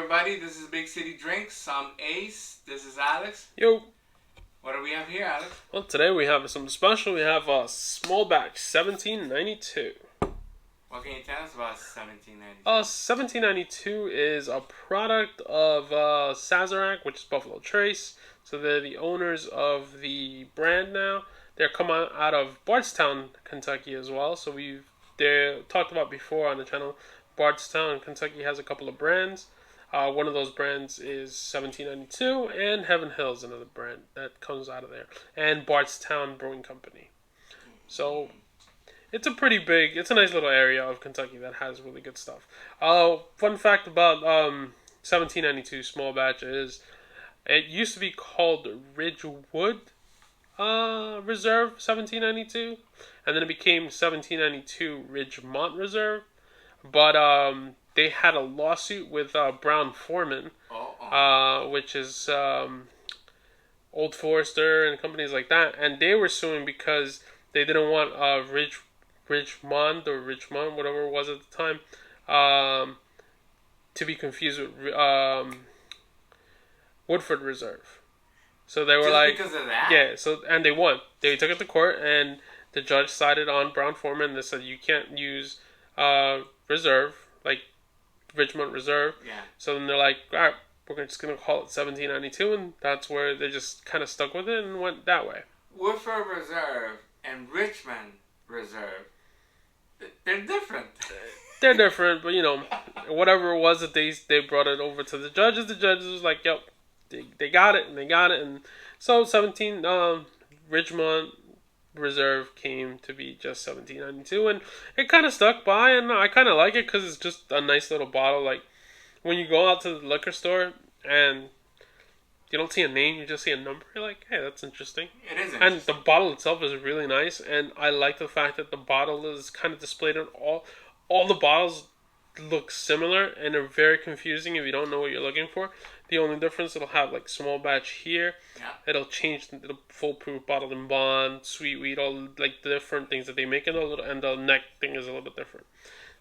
everybody? This is Big City Drinks. I'm Ace. This is Alex. Yo. What do we have here, Alex? Well, today we have something special. We have a small batch 1792. What can you tell us about 1792? 1792 is a product of Sazerac, which is Buffalo Trace. So they're the owners of the brand now. They're coming out of Bardstown, Kentucky as well. So they talked about before on the channel. Bardstown, Kentucky has a couple of brands. One of those brands is 1792, and Heaven Hill's another brand that comes out of there, and Bardstown Brewing Company. So it's a nice little area of Kentucky that has really good stuff. Fun fact about 1792 small batch is it used to be called Ridgewood Reserve 1792, and then it became 1792 Ridgemont Reserve. But they had a lawsuit with Brown-Forman, which is Old Forester and companies like that, and they were suing because they didn't want Ridgemont or Richmond, whatever it was at the time, to be confused with Woodford Reserve. So they were just because of that? Yeah. So and they won. They took it to court, and the judge sided on Brown-Forman. They said you can't use Reserve, like Richmond Reserve. Yeah. So then they're like, all right, we're just going to call it 1792, and that's where they just kind of stuck with it and went that way. Woodford Reserve and Richmond Reserve, they're different. They're different, but whatever it was that they brought it over to the judges was like, yep, they got it, and so 17 Richmond Reserve came to be just 1792, and it kind of stuck by, and I kind of like it because it's just a nice little bottle. Like when you go out to the liquor store and you don't see a name, you just see a number, you're like, hey, that's interesting. It is interesting. And the bottle itself is really nice, and I like the fact that the bottle is kind of displayed on all the bottles look similar and are very confusing if you don't know what you're looking for. The only difference, it'll have like small batch here. Yeah. It'll change the foolproof, bottled in bond, sweet wheat, all like the different things that they make, and the neck thing is a little bit different.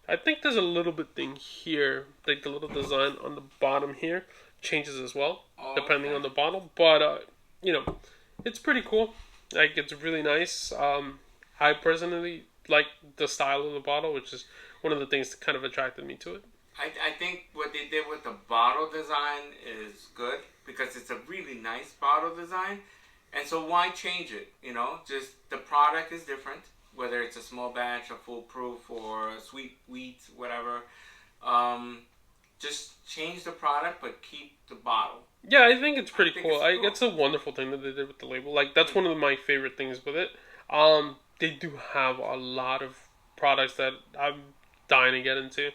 I think there's a little bit thing here, like the little design on the bottom here changes as well, depending on the bottle. But it's pretty cool. Like it's really nice. I personally like the style of the bottle, which is one of the things that kind of attracted me to it. I think what they did with the bottle design is good because it's a really nice bottle design. And so why change it? Just the product is different, whether it's a small batch, a foolproof, or a sweet wheat, whatever. Just change the product, but keep the bottle. Yeah, I think it's pretty cool. It's a wonderful thing that they did with the label. Like, that's one of my favorite things with it. They do have a lot of products that I'm dying to get into.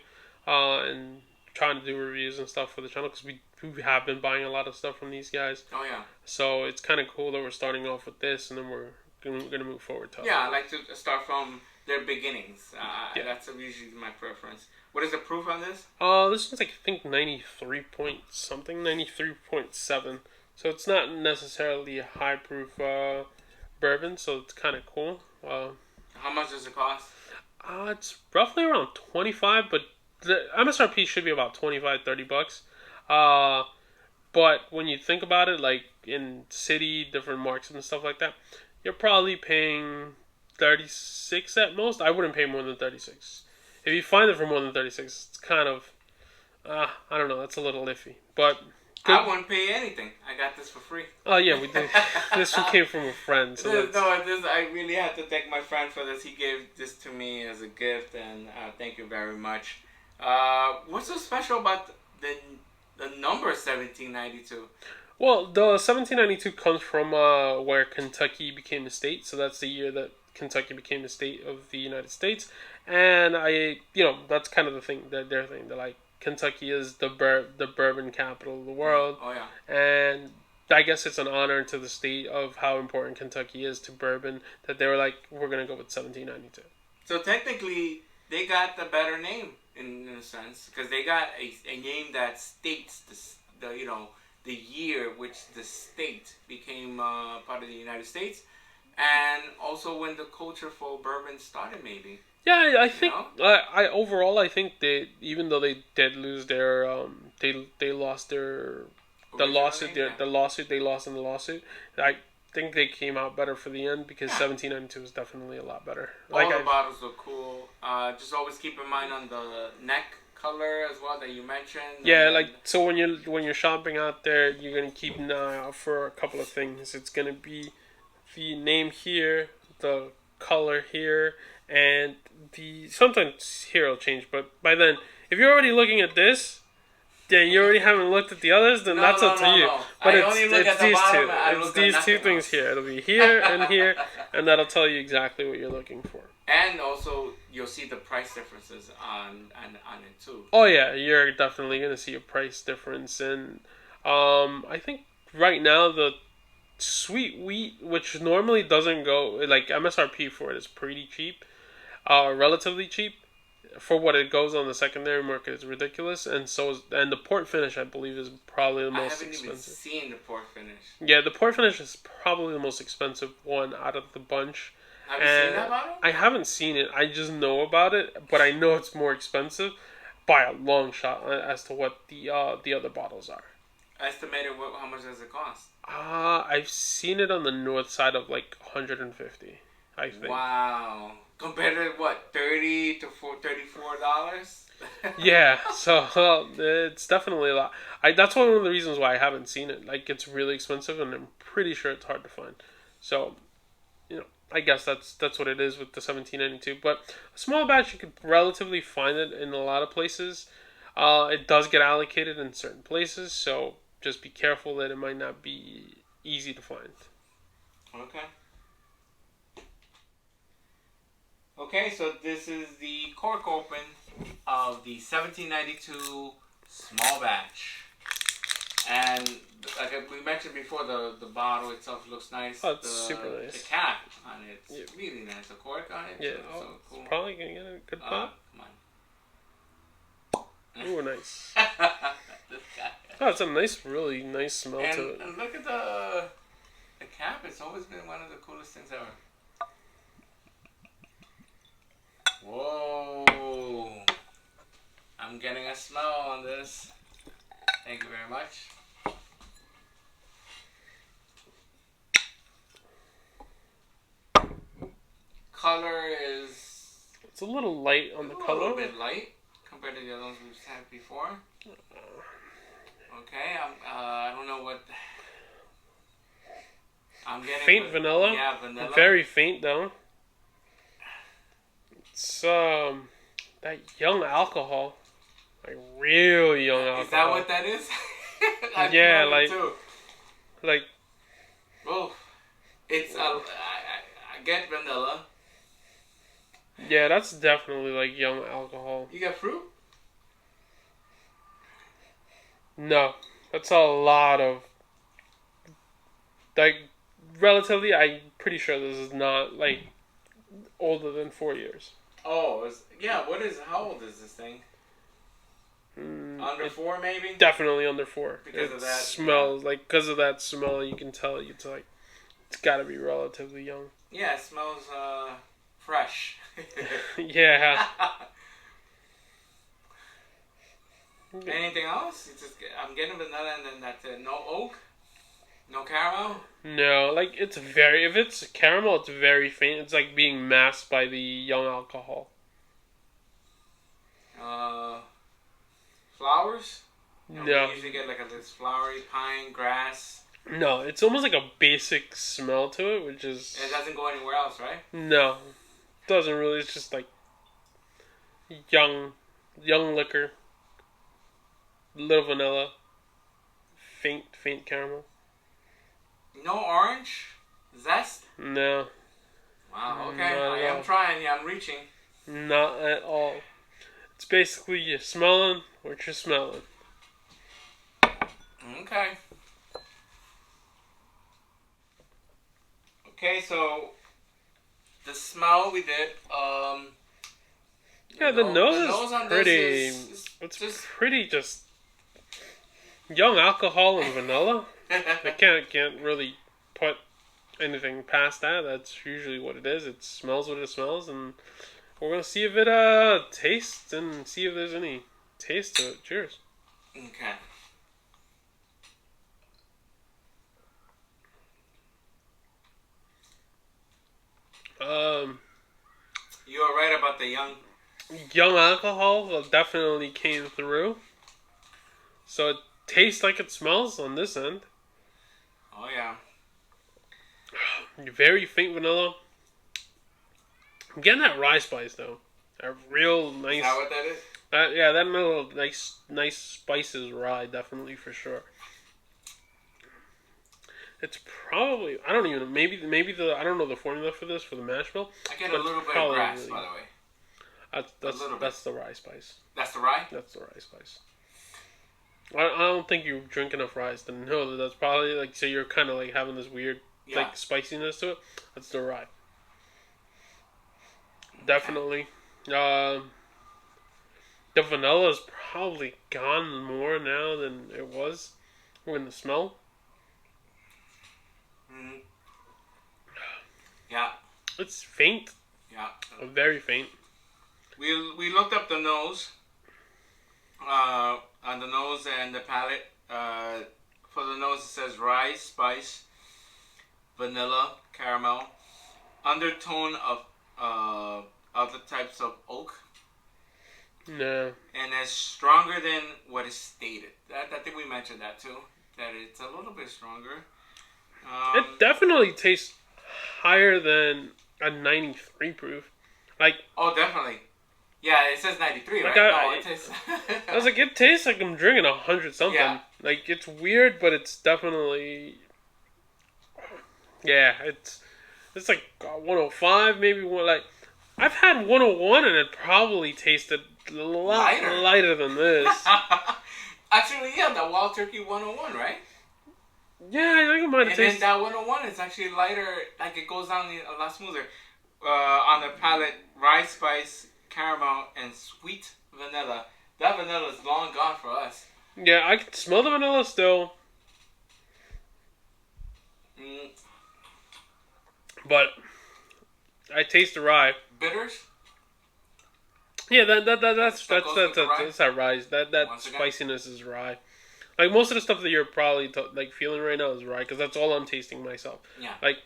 And trying to do reviews and stuff for the channel because we have been buying a lot of stuff from these guys. Oh yeah. So it's kind of cool that we're starting off with this, and then we're gonna move forward to. Yeah, I like to start from their beginnings. That's usually my preference. What is the proof on this? This one's like I think 93 point something, 93.7. So it's not necessarily a high proof bourbon, so it's kind of cool. How much does it cost? It's roughly around 25, but the MSRP should be about $25-$30. But when you think about it, like in city, different marks and stuff like that, you're probably paying 36 at most. I wouldn't pay more than 36. If you find it for more than 36, it's kind of, I don't know, that's a little iffy. But I wouldn't pay anything. I got this for free. Oh yeah, we did. This one came from a friend. So I really have to thank my friend for this. He gave this to me as a gift, and thank you very much. What's so special about the number 1792? Well, the 1792 comes from where Kentucky became a state. So that's the year that Kentucky became a state of the United States. And that's kind of the thing, their thing. They're like, Kentucky is the bourbon capital of the world. Oh yeah. And I guess it's an honor to the state of how important Kentucky is to bourbon that they were like, we're gonna go with 1792. So technically, they got the better name in a sense because they got a name that states the year which the state became part of the United States, and also when the culture for bourbon started, maybe. Yeah, I think know? I overall I think they, even though they did lose their they lost their Originally, yeah. the lawsuit they lost in the lawsuit. I think they came out better for the end because Yeah. 1792 is definitely a lot better. All the bottles look cool. Just always keep in mind on the neck color as well that you mentioned. Yeah, like so when you're shopping out there, you're gonna keep an eye out for a couple of things. It's gonna be the name here, the color here, and the sometimes here will change. But by then, if you're already looking at this, then you already haven't looked at the others. Then No, that's no, up to no, you. no. But I only look it's at the these bottom two. and I It's look at these two nothing things else. here. It'll be here, and that'll tell you exactly what you're looking for. And also, you'll see the price differences on it too. Oh yeah, you're definitely gonna see a price difference, and I think right now the sweet wheat, which normally doesn't go like MSRP for it, is pretty cheap, relatively cheap for what it goes on the secondary market is ridiculous, and the port finish I believe is probably the I most haven't even expensive. seen the port finish. Yeah, the port finish is probably the most expensive one out of the bunch. Have you seen that bottle? I haven't seen it. I just know about it, but I know it's more expensive by a long shot as to what the other bottles are. Estimated how much does it cost? I've seen it on the north side of like 150. I think. Wow. Compared to what, $34? Yeah, so it's definitely a lot. That's one of the reasons why I haven't seen it. Like it's really expensive, and I'm pretty sure it's hard to find. So, I guess that's what it is with the 1792. But a small batch, you could relatively find it in a lot of places. It does get allocated in certain places, so just be careful that it might not be easy to find. Okay. Okay, so this is the cork open of the 1792 small batch. And like we mentioned before, the bottle itself looks nice. Oh, it's super nice. The cap on it's really nice. The cork on it, Yeah, so cool. it's probably gonna get a good pop. Come on. Ooh, nice. This guy. Oh, it's a nice, really nice smell to it. And look at the cap. It's always been one of the coolest things ever. Whoa! I'm getting a smell on this. Thank you very much. Color is It's a little light on the color. A little bit light compared to the other ones we've had before. Okay, I don't know what I'm getting. Faint vanilla. Yeah, vanilla. Very faint though. It's that young alcohol, like real young alcohol. Is that what that is? Yeah, like. Oh, it's I get vanilla. Yeah, that's definitely like young alcohol. You got fruit? No, that's a lot of like relatively. I'm pretty sure this is not like older than 4 years. Oh, yeah. How old is this thing? Under 4, maybe. Definitely under 4. Because of that smells like because of that smell. You can tell it's like it's got to be relatively young. Yeah, it smells fresh. Yeah. Anything else? I'm getting vanilla and then that's it. No oak? No caramel? No, like if it's caramel, it's very faint. It's like being masked by the young alcohol. Flowers? No. We usually get like this flowery pine, grass. No, it's almost like a basic smell to it, which is... It doesn't go anywhere else, right? No. Doesn't really. It's just like young liquor. Little vanilla. Faint caramel. No orange? Zest? No. Wow, okay. Not I at am all. trying. Yeah, I'm reaching. Not at all. It's basically you're smelling what you're smelling. Okay. Okay, so the smell we did. Yeah, the nose on is pretty. It's It's pretty just young alcohol and vanilla. I can't really put anything past that. That's usually what it is. It smells what it smells, and We're gonna see if it tastes and see if there's any taste to it. Cheers. Okay. You are right about the young alcohol definitely came through. So it tastes like it smells on this end. Oh yeah. Very faint vanilla. I'm getting that rye spice though. A real nice. Is that what that is? Yeah, that little nice spices rye definitely for sure. It's probably I don't even maybe the I don't know the formula for this for the mash bill. I get a little bit of grass, by the way. That's the rye spice. That's the rye? That's the rye spice. I don't think you drink enough rye to know that that's probably like so you're kind of like having this weird like spiciness to it. That's the rye. Definitely. The vanilla is probably gone more now than it was in the smell. Mm. Yeah. It's faint. Yeah. Very faint. We looked up the nose. On the nose and the palate. For the nose it says rye, spice, vanilla, caramel, undertone of other types of oak. No. And it's stronger than what is stated. I think we mentioned that too. That it's a little bit stronger. It definitely tastes higher than a 93 proof. Like. Oh, definitely. Yeah, it says 93, like right? I was like, it tastes like I'm drinking 100 something. Yeah. Like, it's weird, but it's definitely... Yeah, it's like 105, maybe one, like... I've had 101 and it probably tasted a lot lighter than this. Actually, yeah, the Wild Turkey 101, right? Yeah, I think it might have tasted... And then that 101 is actually lighter, like it goes down a lot smoother. On the palate, rye spice, caramel, and sweet vanilla. That vanilla is long gone for us. Yeah, I can smell the vanilla still. But I taste the rye. Bitters? Yeah, that's that rye. That spiciness is rye. Like most of the stuff that you're probably like feeling right now is rye because that's all I'm tasting myself. Yeah. Like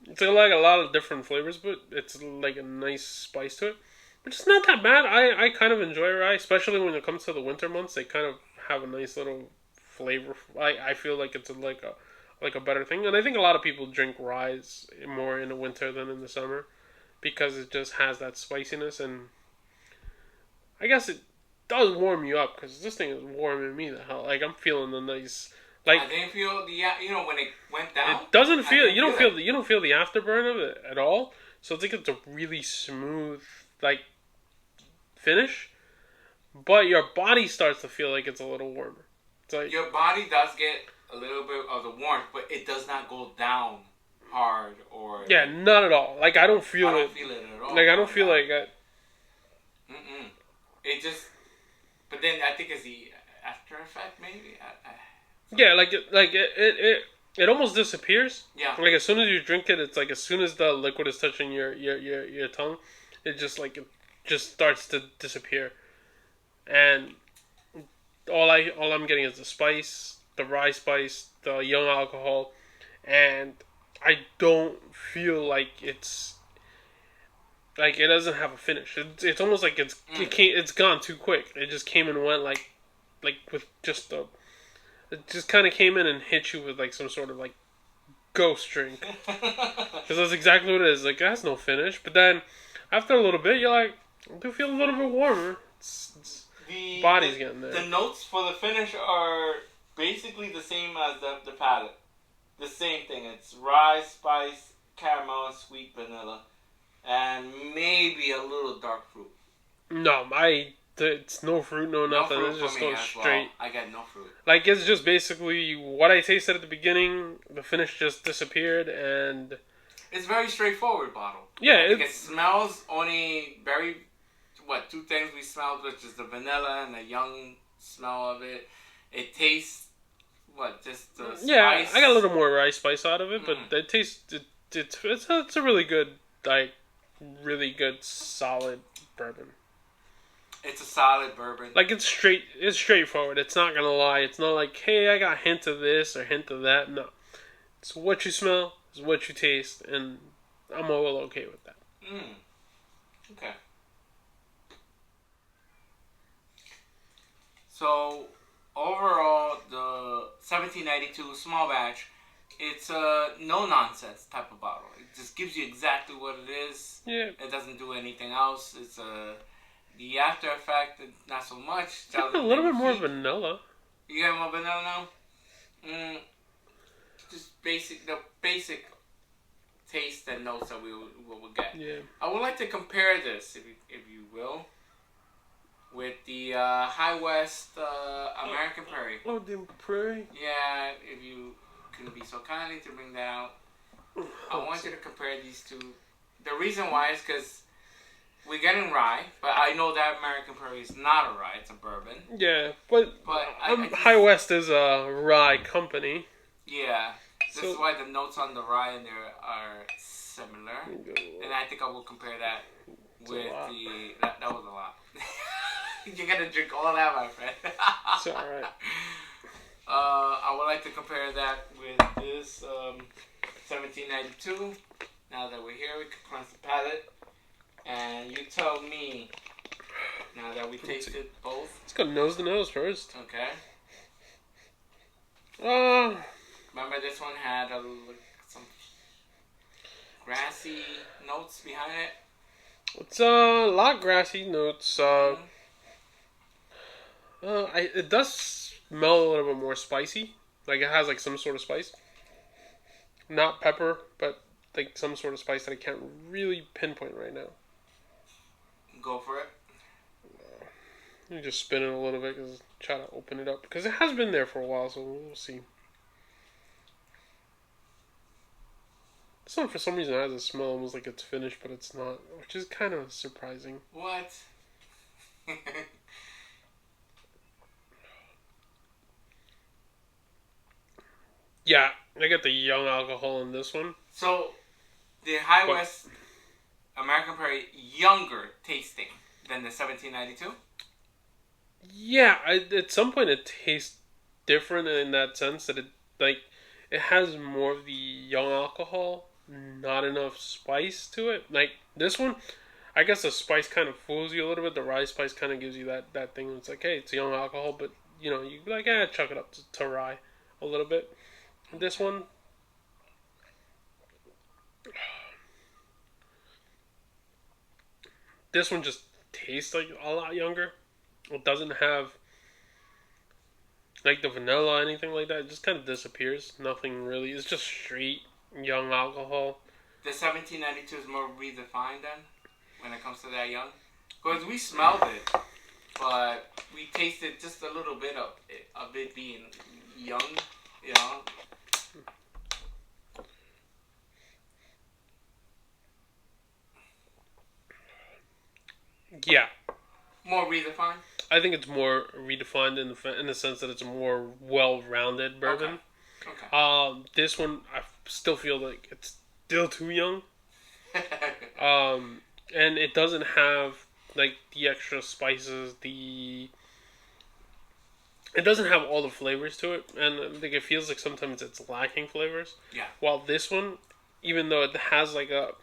it's like a lot of different flavors, but it's like a nice spice to it. But it's not that bad. I kind of enjoy rye, especially when it comes to the winter months. They kind of have a nice little flavor. I feel like it's like a better thing, and I think a lot of people drink rye more in the winter than in the summer because it just has that spiciness, and I guess it does warm you up because this thing is warming me the hell. Like I'm feeling the nice. Like I didn't feel when it went down. It doesn't feel. You don't feel the afterburn of it at all. So I think it's a really smooth like finish, but your body starts to feel like it's a little warmer. It's like your body does get a little bit of the warmth, but it does not go down hard or. Yeah, not at all. Like I don't feel it. I don't feel it at all. Like I don't feel like. It just. But then I think it's the after effect, maybe. Yeah, it almost disappears. Yeah. Like as soon as you drink it, it's like as soon as the liquid is touching your tongue, it just starts to disappear, and all I'm getting is the spice, the rye spice, the young alcohol, and I don't feel like it's like it doesn't have a finish. It's almost like it's gone too quick. It just came and went like with just a. It just kind of came in and hit you with like some sort of like ghost drink. Because that's exactly what it is. Like it has no finish. But then after a little bit, you're like, I do feel a little bit warmer. The body's getting there. The notes for the finish are basically the same as the palate. The same thing. It's rye, spice, caramel, sweet vanilla, and maybe a little dark fruit. No, it's no fruit, no nothing. Fruit it's just going straight. Well. I got no fruit. Like it's just basically what I tasted at the beginning. The finish just disappeared, and it's very straightforward bottle. Yeah, it smells only two things we smelled, which is the vanilla and the young smell of it. It tastes just the spice. Yeah, I got a little more rye spice out of it, but it tastes it's a really good like really good, solid bourbon. It's a solid bourbon. Like it's straightforward. It's not gonna lie. It's not like, hey, I got a hint of this or hint of that. No, it's what you smell, it's what you taste, and I'm all okay with that. Okay. So overall, the 1792 small batch, it's a no nonsense type of bottle. It just gives you exactly what it is. Yeah. It doesn't do anything else. It's the after effect, not so much. A little bit more vanilla. You got more vanilla now? Just the basic taste and notes that we would get. Yeah. I would like to compare this, if you will, with the High West American Prairie. Oh, the Prairie? Yeah, if you can be so kindly to bring that out. I want you to compare these two. The reason why is because we're getting rye, but I know that American Prairie is not a rye, it's a bourbon. Yeah, but High West is a rye company. Yeah, this is why the notes on the rye in there are similar. And I think I will compare that with that was a lot. You're gonna drink all that, my friend. It's alright. I would like to compare that with this 1792. Now that we're here, we can cleanse the palate. And you tell me, now that we tasted both. Let's go nose to nose first. Okay. Uh, Remember this one had some grassy notes behind it? It's a lot grassy notes. It does smell a little bit more spicy. Like it has like some sort of spice. Not pepper, but like some sort of spice that I can't really pinpoint right now. Go for it. Let me just spin it a little bit because try to open it up because it has been there for a while, so we'll see. This one for some reason has a smell almost like it's finished, but it's not, which is kind of surprising. What? Yeah, I get the young alcohol in this one. So, the High West American Prairie younger tasting than the 1792? Yeah, at some point it tastes different in that sense that it has more of the young alcohol, not enough spice to it. Like this one, I guess the spice kind of fools you a little bit. The rye spice kind of gives you that thing. It's like, hey, it's young alcohol, but you'd be like, chuck it up to rye a little bit. This one, just tastes like a lot younger. It doesn't have like the vanilla or anything like that. It just kind of disappears. Nothing really. It's just straight young alcohol. The 1792 is more redefined then, when it comes to that young? Because we smelled it, but we tasted just a little bit of it being young, Yeah. More redefined? I think it's more redefined in the sense that it's a more well-rounded bourbon. Okay. This one, I still feel like it's still too young. And it doesn't have like the extra spices. It doesn't have all the flavors to it, and I think it feels like sometimes it's lacking flavors. Yeah. While this one, even though it has like the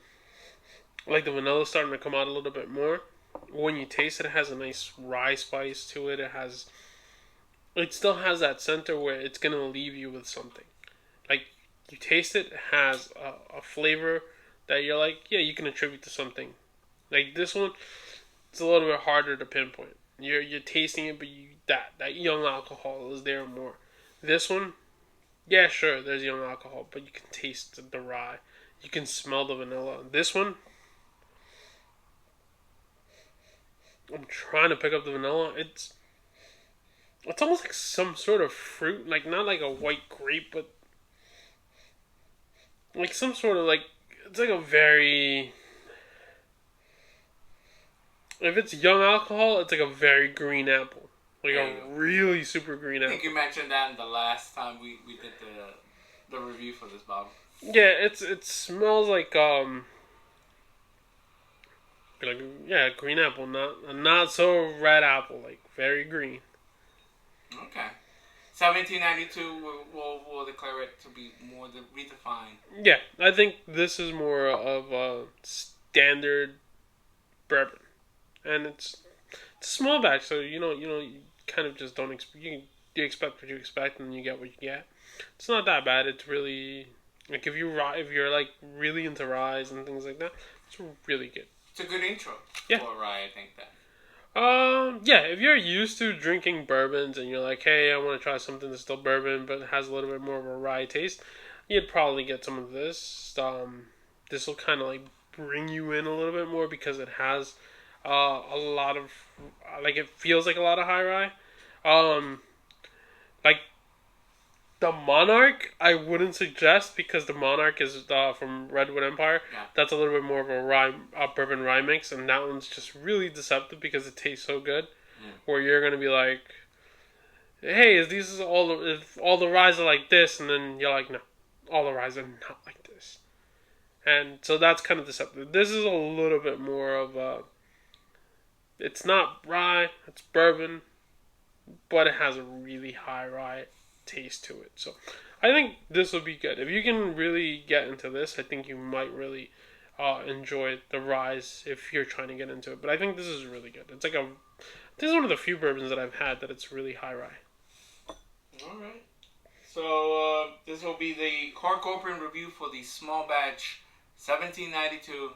vanilla starting to come out a little bit more, when you taste it, it has a nice rye spice to it. It still has that center where it's gonna leave you with something. Like you taste it, it has a flavor that you're like, yeah, you can attribute to something. Like this one, it's a little bit harder to pinpoint. You're tasting it, but that young alcohol is there more. This one, yeah, sure, there's young alcohol, but you can taste the rye. You can smell the vanilla. This one, I'm trying to pick up the vanilla. It's almost like some sort of fruit, like not like a white grape, but like some sort of it's like a very. If it's young alcohol, it's like a very green apple. Like a really super green apple. I think you mentioned that in the last time we did the review for this bottle. Yeah, it smells like Like, yeah, green apple, not so red apple, like very green. Okay. 1792, we'll declare it to be more redefined. Yeah, I think this is more of a standard bourbon, and it's a small batch, so you kind of just don't you expect what you expect, and you get what you get. It's not that bad. It's really like if you're like really into ryes and things like that, it's really good. It's a good intro Yeah. for rye, I think that. Yeah, if you're used to drinking bourbons and you're like, hey, I want to try something that's still bourbon but has a little bit more of a rye taste, you'd probably get some of this. This will kind of like bring you in a little bit more because it has a lot of, like, it feels like a lot of high rye. Like the Monarch, I wouldn't suggest because the Monarch is from Redwood Empire. Yeah. That's a little bit more of a bourbon rye mix, and that one's just really deceptive because it tastes so good. Yeah. Where you're gonna be like, "Hey, if all the ryes are like this?" And then you're like, "No, all the ryes are not like this." And so that's kind of deceptive. This is a little bit more of a. It's not rye, it's bourbon, but it has a really high rye taste to it. So I think this will be good. If you can really get into this, I think you might really enjoy the ryes if you're trying to get into it. But I think this is really good. It's like this is one of the few bourbons that I've had that it's really high rye. Alright. So this will be the cork open review for the small batch 1792.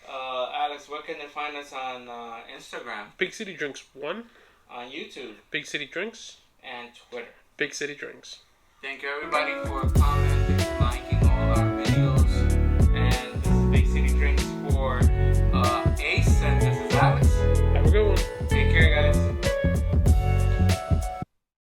Alex, where can they find us on Instagram? Big City Drinks 1. On YouTube. Big City Drinks. And Twitter. Big City Drinks. Thank you everybody for commenting.